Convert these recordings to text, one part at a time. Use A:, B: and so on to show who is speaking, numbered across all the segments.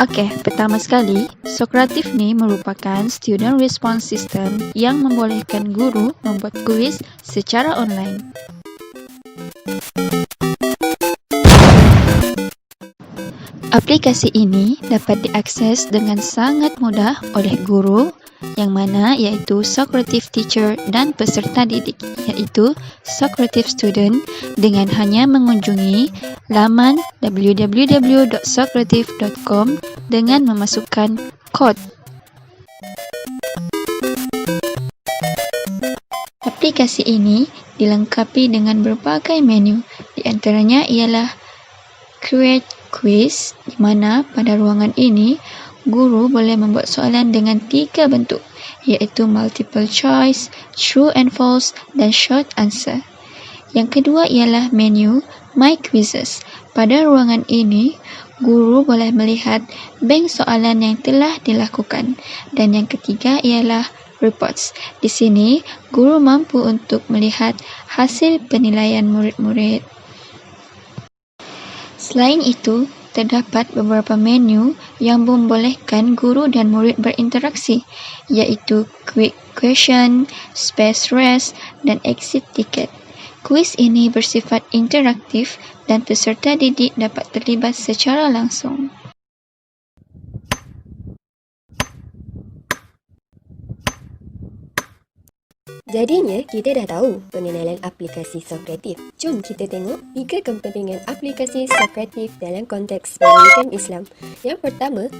A: Okey, pertama sekali, Socrative ni merupakan student response system yang membolehkan guru membuat kuis secara online. Aplikasi ini dapat diakses dengan sangat mudah oleh guru yang mana iaitu Socrative Teacher dan peserta didik iaitu Socrative Student dengan hanya mengunjungi laman www.socrative.com dengan memasukkan kod. Aplikasi ini dilengkapi dengan berbagai menu, di antaranya ialah Create Quiz, di mana pada ruangan ini guru boleh membuat soalan dengan 3 bentuk, iaitu multiple choice, true and false dan short answer. Yang kedua ialah menu My Quizzes. Pada ruangan ini, guru boleh melihat bank soalan yang telah dilakukan. Dan yang ketiga ialah Reports. Di sini, guru mampu untuk melihat hasil penilaian murid-murid. Selain itu, terdapat beberapa menu yang membolehkan guru dan murid berinteraksi, iaitu Quick Question, Space Rest dan Exit Ticket. Kuis ini bersifat interaktif dan peserta didik dapat terlibat secara langsung.
B: Jadinya, kita dah tahu pengenalan aplikasi Socrative. Jom kita tengok 3 kepentingan aplikasi Socrative dalam konteks pendidikan Islam. Yang pertama,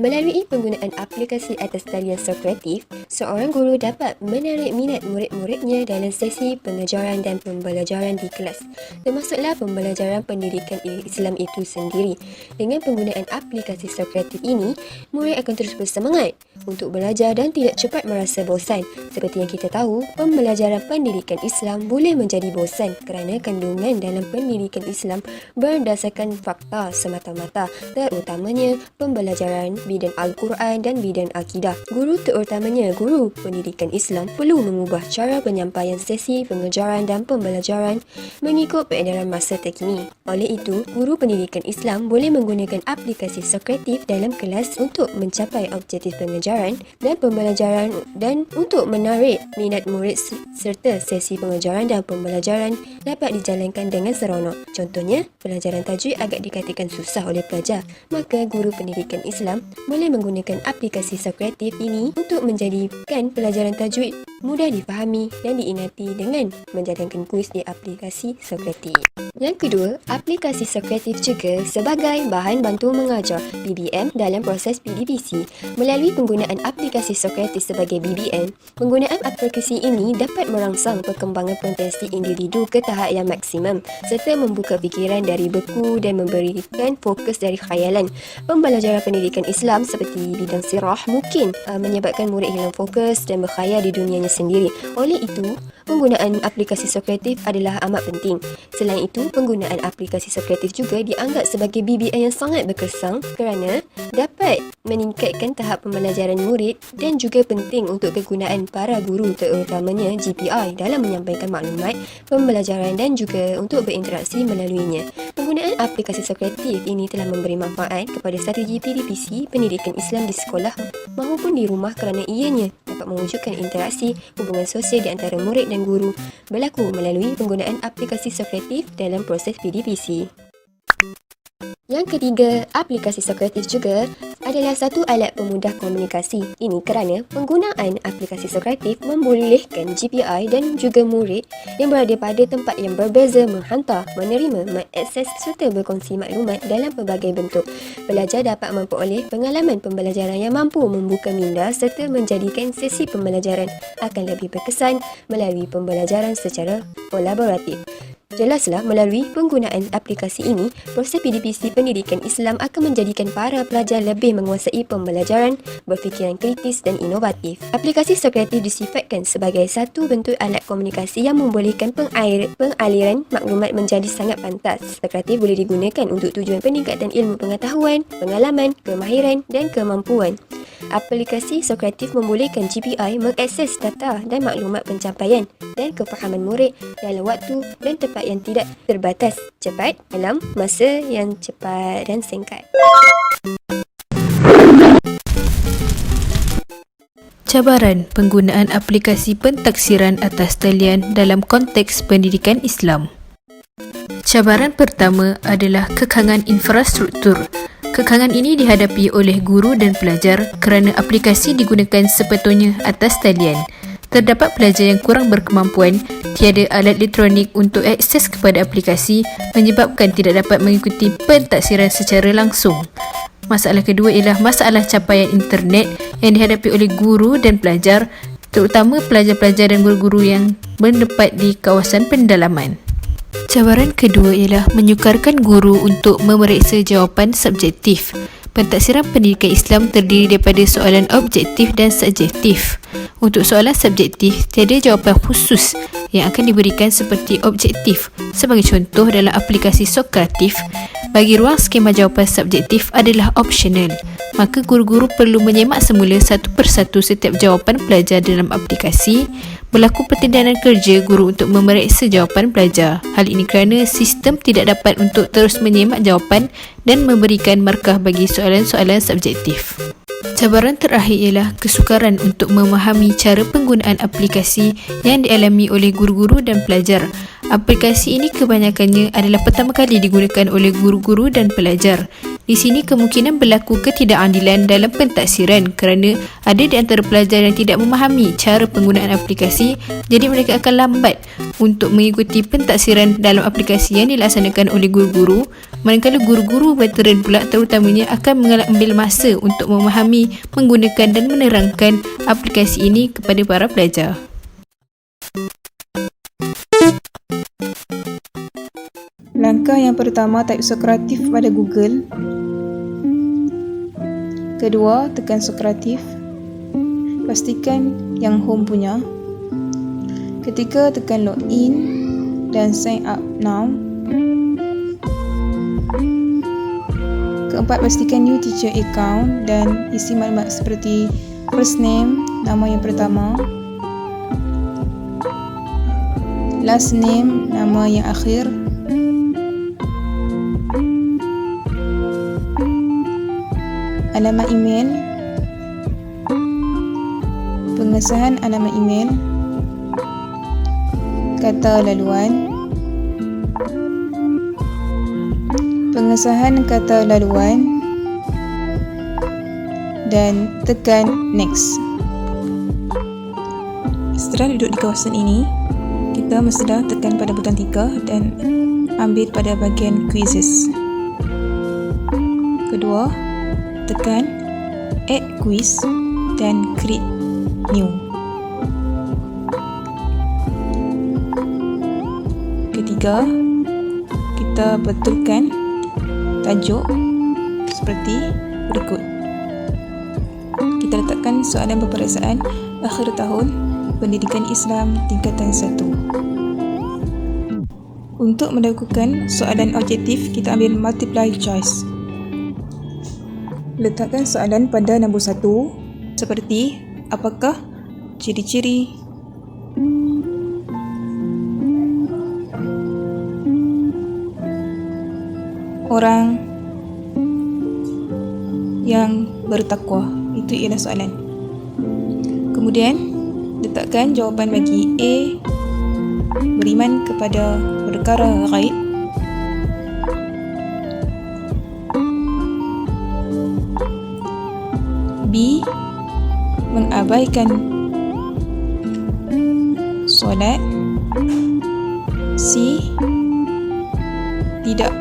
B: melalui penggunaan aplikasi atas talian Socrative, seorang guru dapat menarik minat murid-muridnya dalam sesi pengajaran dan pembelajaran di kelas, termasuklah pembelajaran pendidikan Islam itu sendiri. Dengan penggunaan aplikasi Socrative ini, murid akan terus bersemangat untuk belajar dan tidak cepat merasa bosan. Seperti yang kita tahu, pembelajaran pendidikan Islam boleh menjadi bosan kerana kandungan dalam pendidikan Islam berdasarkan fakta semata-mata, terutamanya pembelajaran bidang Al-Quran dan bidang Akidah. Guru terutamanya guru pendidikan Islam perlu mengubah cara penyampaian sesi pengajaran dan pembelajaran mengikut peredaran masa terkini. Oleh itu, guru pendidikan Islam boleh menggunakan aplikasi Socrative dalam kelas untuk mencapai objektif pengajaran dan pembelajaran dan untuk menarik minat murid serta sesi pengajaran dan pembelajaran dapat dijalankan dengan seronok. Contohnya, pelajaran tajwid agak dikatakan susah oleh pelajar, maka guru pendidikan Islam boleh menggunakan aplikasi Socrative ini untuk menjadikan pelajaran tajwid mudah difahami dan diingati dengan menjalankan kuis di aplikasi Socrative. Yang kedua, aplikasi Socrative juga sebagai bahan bantu mengajar BBM dalam proses PDPC. Melalui penggunaan aplikasi Socrative sebagai BBM, penggunaan aplikasi ini dapat merangsang perkembangan potensi individu ke tahap yang maksimum serta membuka fikiran dari beku dan memberikan fokus dari khayalan. Pembelajaran pendidikan Islam seperti bidang sirah mungkin menyebabkan murid hilang fokus dan berkhayal di dunianya sendiri. Oleh itu, penggunaan aplikasi Socrative adalah amat penting. Selain itu, penggunaan aplikasi Socrative juga dianggap sebagai BBM yang sangat berkesan kerana dapat meningkatkan tahap pembelajaran murid dan juga penting untuk kegunaan para guru terutamanya GPI dalam menyampaikan maklumat pembelajaran dan juga untuk berinteraksi melaluinya. Penggunaan aplikasi Socrative ini telah memberi manfaat kepada strategi PDPC pendidikan Islam di sekolah maupun di rumah kerana ianya dapat mewujudkan interaksi hubungan sosial di antara murid dan guru berlaku melalui penggunaan aplikasi Socrative dalam proses PDPC. Yang ketiga, aplikasi Socrative juga adalah satu alat pemudah komunikasi. Ini kerana penggunaan aplikasi Socrative membolehkan GPI dan juga murid yang berada pada tempat yang berbeza menghantar, menerima, mengakses serta berkongsi maklumat dalam pelbagai bentuk. Pelajar dapat memperoleh pengalaman pembelajaran yang mampu membuka minda serta menjadikan sesi pembelajaran akan lebih berkesan melalui pembelajaran secara kolaboratif. Jelaslah, melalui penggunaan aplikasi ini, proses PDPC pendidikan Islam akan menjadikan para pelajar lebih menguasai pembelajaran, berfikiran kritis dan inovatif. Aplikasi Socrative disifatkan sebagai satu bentuk alat komunikasi yang membolehkan pengaliran maklumat menjadi sangat pantas. Socrative boleh digunakan untuk tujuan peningkatan ilmu pengetahuan, pengalaman, kemahiran dan kemampuan. Aplikasi Socrative membolehkan GPI mengakses data dan maklumat pencapaian dan kefahaman murid dalam waktu dan tempat yang tidak terbatas, cepat dalam masa yang cepat dan singkat.
C: Cabaran penggunaan aplikasi pentaksiran atas talian dalam konteks pendidikan Islam. Cabaran pertama adalah kekangan infrastruktur. Kekangan ini dihadapi oleh guru dan pelajar kerana aplikasi digunakan sepatutnya atas talian. Terdapat pelajar yang kurang berkemampuan, tiada alat elektronik untuk akses kepada aplikasi menyebabkan tidak dapat mengikuti pentaksiran secara langsung. Masalah kedua ialah masalah capaian internet yang dihadapi oleh guru dan pelajar, terutama pelajar-pelajar dan guru-guru yang mendapat di kawasan pendalaman. Cabaran kedua ialah menyukarkan guru untuk memeriksa jawapan subjektif. Pentaksiran pendidikan Islam terdiri daripada soalan objektif dan subjektif. Untuk soalan subjektif, tiada jawapan khusus yang akan diberikan seperti objektif. Sebagai contoh, dalam aplikasi Sokratif, bagi ruang skema jawapan subjektif adalah opsional. Maka guru-guru perlu menyemak semula satu persatu setiap jawapan pelajar dalam aplikasi. Berlaku pertindahan kerja guru untuk memeriksa jawapan pelajar. Hal ini kerana sistem tidak dapat untuk terus menyemak jawapan dan memberikan markah bagi soalan-soalan subjektif. Cabaran terakhir ialah kesukaran untuk memahami cara penggunaan aplikasi yang dialami oleh guru-guru dan pelajar. Aplikasi ini kebanyakannya adalah pertama kali digunakan oleh guru-guru dan pelajar. Di sini kemungkinan berlaku ketidakadilan dalam pentaksiran kerana ada di antara pelajar yang tidak memahami cara penggunaan aplikasi, jadi mereka akan lambat untuk mengikuti pentaksiran dalam aplikasi yang dilaksanakan oleh guru-guru, manakala guru-guru veteran pula terutamanya akan mengambil masa untuk memahami, menggunakan dan menerangkan aplikasi ini kepada para pelajar.
D: Langkah yang pertama, type Sokratif pada Google. Kedua, tekan Sokratif. Pastikan yang home punya. Ketiga, tekan login dan sign up now. Keempat, pastikan new teacher account dan isi maklumat seperti first name, nama yang pertama, last name, nama yang akhir, alamat email, pengesahan alamat email, kata laluan, pengesahan kata laluan dan tekan next. Setelah duduk di kawasan ini, kita mestilah tekan pada butang 3 dan ambil pada bahagian quizzes. Kedua, tekan add quiz dan create new. Ketiga, kita betulkan tajuk seperti berikut. Kita letakkan soalan peperiksaan akhir tahun pendidikan Islam tingkatan 1. Untuk melakukan soalan objektif, kita ambil multiple choice. Letakkan soalan pada nombor 1 seperti apakah ciri-ciri orang yang bertakwa. Itu ialah soalan. Kemudian letakkan jawapan bagi A, beriman kepada perkara ghaib, B, mengabaikan solat, C, tidak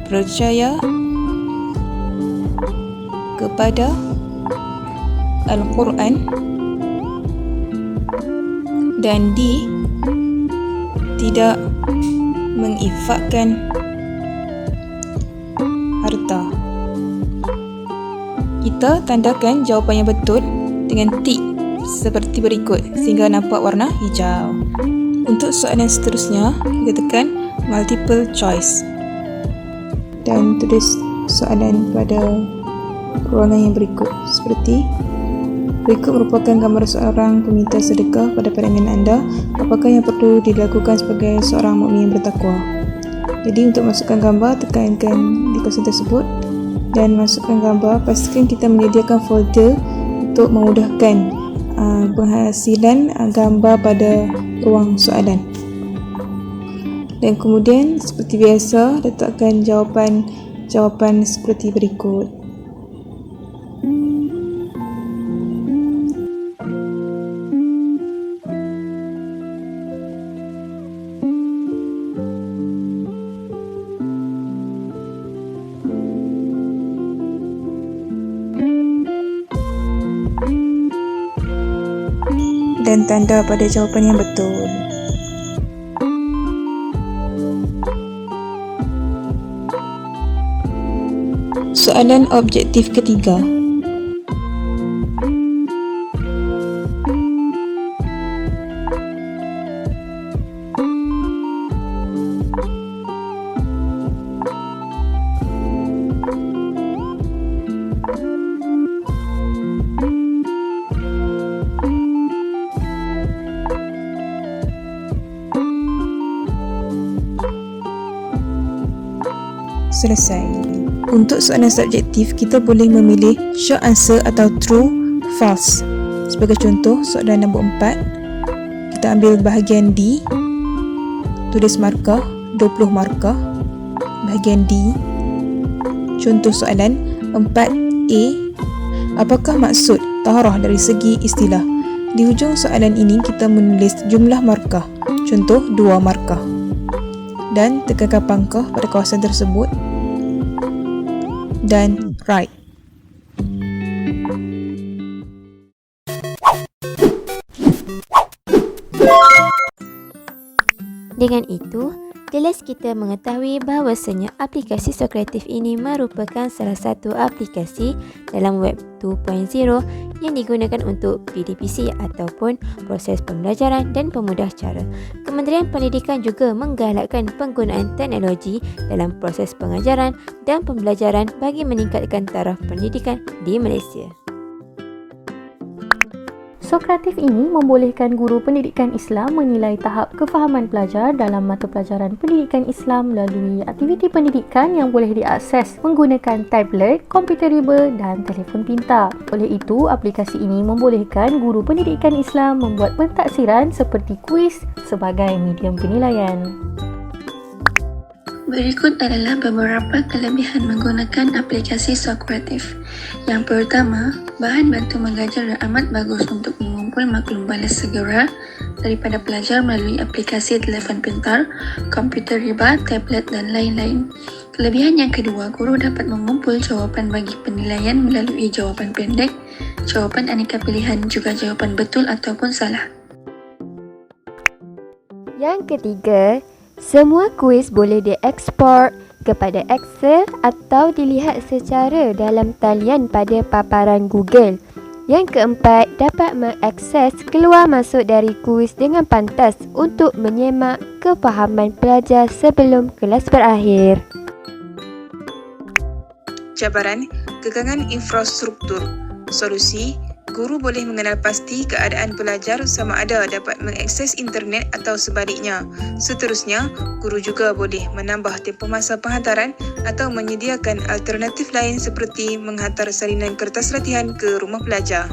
D: percaya kepada Al-Quran, dan D, tidak menginfakkan harta. Kita tandakan jawapan yang betul dengan tik seperti berikut sehingga nampak warna hijau. Untuk soalan seterusnya, kita tekan multiple choice dan tulis soalan pada ruangan yang berikut seperti berikut merupakan gambar seorang peminta sedekah pada pandangan anda. Apakah yang perlu dilakukan sebagai seorang mukmin yang bertakwa? Jadi untuk masukkan gambar, tekankan di kawasan tersebut dan masukkan gambar. Pastikan kita menyediakan folder untuk memudahkan penghasilan gambar pada ruang soalan. Dan kemudian seperti biasa letakkan jawapan seperti berikut. Dan tanda pada jawapan yang betul. Soalan objektif ketiga. Selesai. Untuk soalan subjektif, kita boleh memilih short answer atau true, false. Sebagai contoh, soalan nombor 4, kita ambil bahagian D, tulis markah 20 markah. Bahagian D, contoh soalan 4A, apakah maksud taharah dari segi istilah? Di hujung soalan ini kita menulis jumlah markah, contoh 2 markah, dan tekankan pangkah pada kawasan tersebut dan right.
B: Dengan itu, jelas kita mengetahui bahawasanya aplikasi Socrative ini merupakan salah satu aplikasi dalam Web 2.0 yang digunakan untuk PDPC ataupun proses pembelajaran dan pemudah cara. Kementerian Pendidikan juga menggalakkan penggunaan teknologi dalam proses pengajaran dan pembelajaran bagi meningkatkan taraf pendidikan di Malaysia.
E: Socrative ini membolehkan guru pendidikan Islam menilai tahap kefahaman pelajar dalam mata pelajaran pendidikan Islam melalui aktiviti pendidikan yang boleh diakses menggunakan tablet, komputer riba dan telefon pintar. Oleh itu, aplikasi ini membolehkan guru pendidikan Islam membuat pentaksiran seperti kuis sebagai medium penilaian.
A: Berikut adalah beberapa kelebihan menggunakan aplikasi Socrative. Yang pertama, bahan bantu mengajar amat bagus untuk mengumpul maklum balas segera daripada pelajar melalui aplikasi telefon pintar, komputer riba, tablet dan lain-lain. Kelebihan yang kedua, guru dapat mengumpul jawapan bagi penilaian melalui jawapan pendek, jawapan aneka pilihan, juga jawapan betul ataupun salah.
B: Yang ketiga, semua kuis boleh diekspor kepada Excel atau dilihat secara dalam talian pada paparan Google. Yang keempat, dapat mengakses keluar masuk dari kuis dengan pantas untuk menyemak kefahaman pelajar sebelum kelas berakhir.
D: Cabaran, kekangan infrastruktur. Solusi, guru boleh mengenal pasti keadaan pelajar sama ada dapat mengakses internet atau sebaliknya. Seterusnya, guru juga boleh menambah tempoh masa penghantaran atau menyediakan alternatif lain seperti menghantar salinan kertas latihan ke rumah pelajar.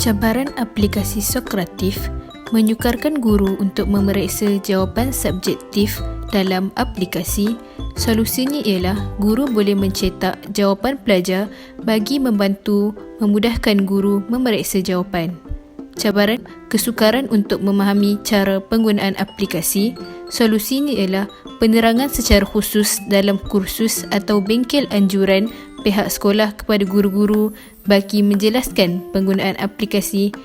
C: Cabaran aplikasi Socrative menyukarkan guru untuk memeriksa jawapan subjektif dalam aplikasi. Solusinya ialah guru boleh mencetak jawapan pelajar bagi membantu memudahkan guru memeriksa jawapan. Cabaran kesukaran untuk memahami cara penggunaan aplikasi. Solusinya ialah penerangan secara khusus dalam kursus atau bengkel anjuran pihak sekolah kepada guru-guru bagi menjelaskan penggunaan aplikasi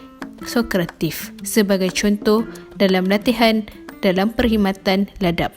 C: Socrative sebagai contoh dalam latihan dalam perkhidmatan ladap.